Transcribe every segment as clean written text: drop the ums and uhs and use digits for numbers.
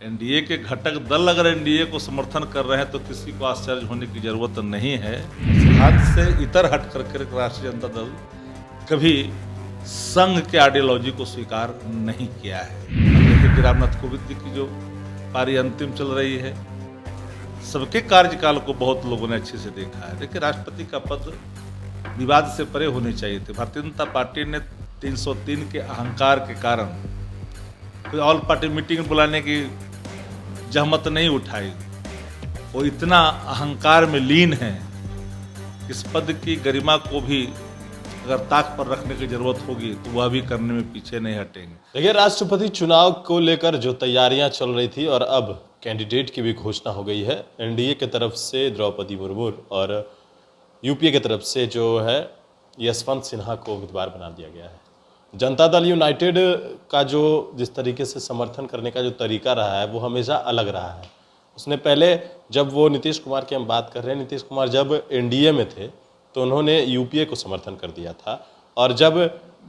NDA के घटक दल अगर एनडीए को समर्थन कर रहे हैं तो किसी को आश्चर्य होने की जरूरत नहीं है। सिद्धांत से इतर हट करके राष्ट्रीय जनता दल कभी संघ के आइडियोलॉजी को स्वीकार नहीं किया है। देखिए कि रामनाथ कोविंद जी की जो पारी अंतिम चल रही है, सबके कार्यकाल को बहुत लोगों ने अच्छे से देखा है। देखिए, राष्ट्रपति का पद विवाद से परे होने चाहिए थे। भारतीय जनता पार्टी ने 303 के अहंकार के कारण कोई ऑल पार्टी मीटिंग बुलाने की जहमत नहीं उठाई। वो इतना अहंकार में लीन है, इस पद की गरिमा को भी अगर ताक पर रखने की जरूरत होगी तो वह भी करने में पीछे नहीं हटेंगे। देखिए, राष्ट्रपति चुनाव को लेकर जो तैयारियां चल रही थी और अब कैंडिडेट की भी घोषणा हो गई है। एनडीए की तरफ से द्रौपदी मुर्मू और यूपीए की तरफ से जो है यशवंत सिन्हा को उम्मीदवार बना दिया गया है। जनता दल यूनाइटेड का जो जिस तरीके से समर्थन करने का जो तरीका रहा है वो हमेशा अलग रहा है। उसने पहले, जब वो नीतीश कुमार की हम बात कर रहे हैं, नीतीश कुमार जब एनडीए में थे तो उन्होंने यूपीए को समर्थन कर दिया था, और जब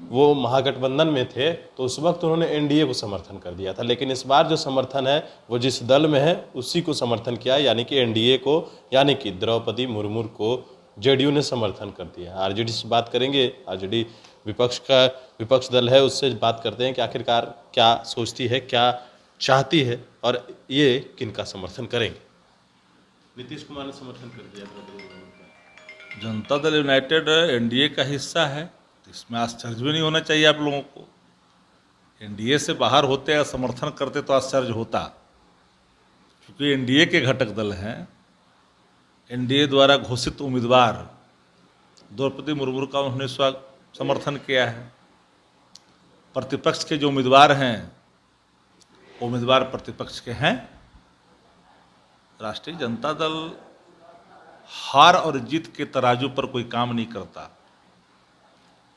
वो महागठबंधन में थे तो उस वक्त उन्होंने एनडीए को समर्थन कर दिया था। लेकिन इस बार जो समर्थन है वो जिस दल में है उसी को समर्थन किया, यानी कि एनडीए को, यानी कि द्रौपदी मुर्मू को जेडीयू ने समर्थन कर दिया। आरजेडी से बात करेंगे, आरजेडी विपक्ष दल है, उससे बात करते हैं कि आखिरकार क्या सोचती है, क्या चाहती है और ये किनका समर्थन करेंगे। नीतीश कुमार ने समर्थन कर दिया द्रौपदी मुर्मू का। जनता दल यूनाइटेड एनडीए का हिस्सा है, इसमें आश्चर्य भी नहीं होना चाहिए आप लोगों को। एनडीए से बाहर होते या समर्थन करते तो आश्चर्य होता, क्योंकि एनडीए के घटक दल हैं। एनडीए द्वारा घोषित उम्मीदवार द्रौपदी मुर्मू का उन्होंने समर्थन किया है। प्रतिपक्ष के जो उम्मीदवार हैं वो उम्मीदवार प्रतिपक्ष के हैं। राष्ट्रीय जनता दल हार और जीत के तराजू पर कोई काम नहीं करता।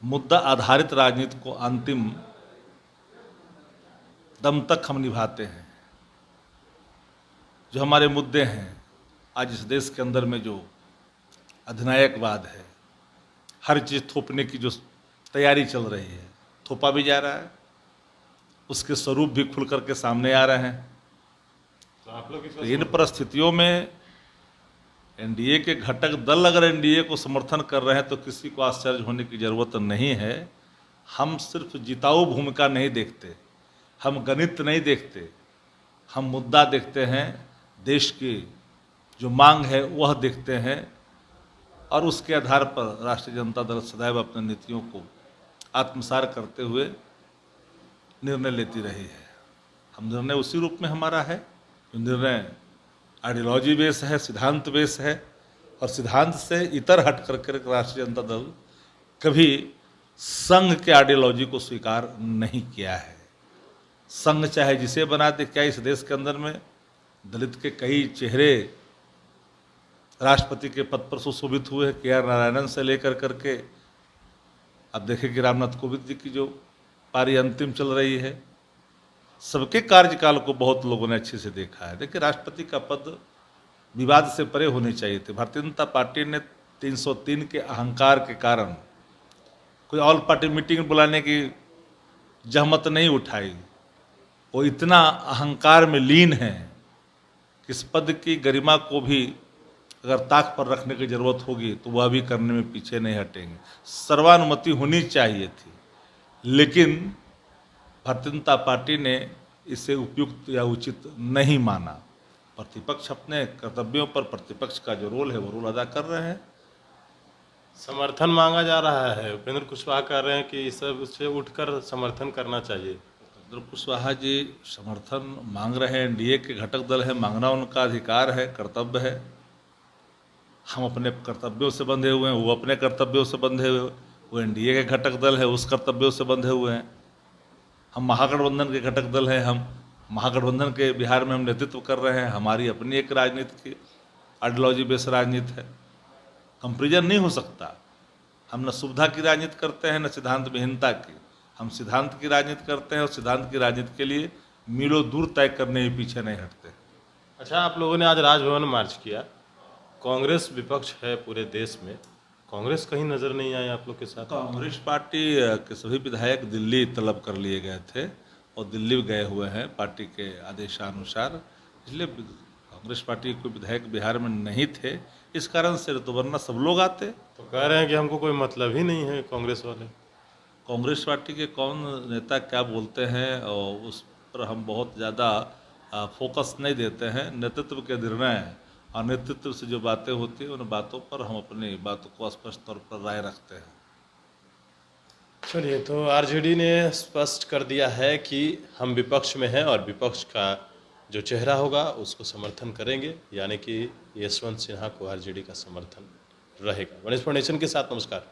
मुद्दा आधारित राजनीति को अंतिम दम तक हम निभाते हैं। जो हमारे मुद्दे हैं, आज इस देश के अंदर में जो अधिनायकवाद है, हर चीज़ थोपने की जो तैयारी चल रही है, थोपा भी जा रहा है, उसके स्वरूप भी खुल करके सामने आ रहे हैं। तो आप लोग तो इन परिस्थितियों में एनडीए के घटक दल अगर एनडीए को समर्थन कर रहे हैं तो किसी को आश्चर्य होने की जरूरत नहीं है। हम सिर्फ जिताऊ भूमिका नहीं देखते, हम गणित नहीं देखते, हम मुद्दा देखते हैं। देश की जो मांग है वह देखते हैं, और उसके आधार पर राष्ट्रीय जनता दल सदैव अपनी नीतियों को आत्मसार करते हुए निर्णय लेती रही है। हम निर्णय उसी रूप में हमारा है जो निर्णय आइडियोलॉजी बेस है, सिद्धांत बेस है, और सिद्धांत से इतर हट करके राष्ट्रीय जनता दल कभी संघ के आइडियोलॉजी को स्वीकार नहीं किया है। संघ चाहे जिसे बना दे, क्या इस देश के अंदर में दलित के कई चेहरे राष्ट्रपति के पद पर सुशोभित हुए, के.आर. नारायणन से लेकर करके अब देखें कि रामनाथ कोविंद जी की जो पारी अंतिम चल रही है, सबके कार्यकाल को बहुत लोगों ने अच्छे से देखा है। देखिए, राष्ट्रपति का पद विवाद से परे होने चाहिए थे। भारतीय जनता पार्टी ने 303 के अहंकार के कारण कोई ऑल पार्टी मीटिंग बुलाने की जहमत नहीं उठाई। वो इतना अहंकार में लीन है कि इस पद की गरिमा को भी अगर ताक पर रखने की जरूरत होगी तो वह भी करने में पीछे नहीं हटेंगे। सर्वानुमति होनी चाहिए थी, लेकिन भारतीय जनता पार्टी ने इसे उपयुक्त या उचित नहीं माना। प्रतिपक्ष अपने कर्तव्यों पर, प्रतिपक्ष का जो रोल है वो रोल अदा कर रहे हैं। समर्थन मांगा जा रहा है। उपेंद्र कुशवाहा कह रहे हैं कि इस सब से उठकर समर्थन करना चाहिए। उपेंद्र कुशवाहा जी समर्थन मांग रहे हैं, एनडीए के घटक दल है, मांगना उनका अधिकार है, कर्तव्य है। हम अपने कर्तव्यों से बंधे हुए हैं, वो अपने कर्तव्यों से बंधे हुए। वो एनडीए के घटक दल है, उस कर्तव्यों से बंधे हुए हैं। हम महागठबंधन के घटक दल हैं, हम महागठबंधन के बिहार में हम नेतृत्व कर रहे हैं। हमारी अपनी एक राजनीति की आइडियोलॉजी बेस्ड राजनीति है, कंपेरिजन नहीं हो सकता। हम न सुविधा की राजनीति करते हैं, न सिद्धांत विहीनता की। हम सिद्धांत की राजनीति करते हैं, और सिद्धांत की राजनीति के लिए मीलों दूर तय करने के पीछे नहीं हटते। अच्छा, आप लोगों ने आज राजभवन मार्च किया। कांग्रेस विपक्ष है पूरे देश में, कांग्रेस कहीं नजर नहीं आए आप लोग के साथ। कांग्रेस पार्टी के सभी विधायक दिल्ली तलब कर लिए गए थे, और दिल्ली गए हुए हैं पार्टी के आदेशानुसार, इसलिए कांग्रेस पार्टी के कोई विधायक बिहार में नहीं थे, इस कारण से, तो वरना सब लोग आते। तो कह रहे हैं कि हमको कोई मतलब ही नहीं है कांग्रेस वाले। कांग्रेस पार्टी के कौन नेता क्या बोलते हैं और उस पर हम बहुत ज़्यादा फोकस नहीं देते हैं। नेतृत्व के निर्णय हैं और नेतृत्व से जो बातें होती हैं उन बातों पर हम अपनी बातों को स्पष्ट तौर पर राय रखते हैं। चलिए, तो आरजेडी ने स्पष्ट कर दिया है कि हम विपक्ष में हैं और विपक्ष का जो चेहरा होगा उसको समर्थन करेंगे, यानी कि यशवंत सिन्हा को आरजेडी का समर्थन रहेगा। वनिष्ठ फाउंडेशन के साथ नमस्कार।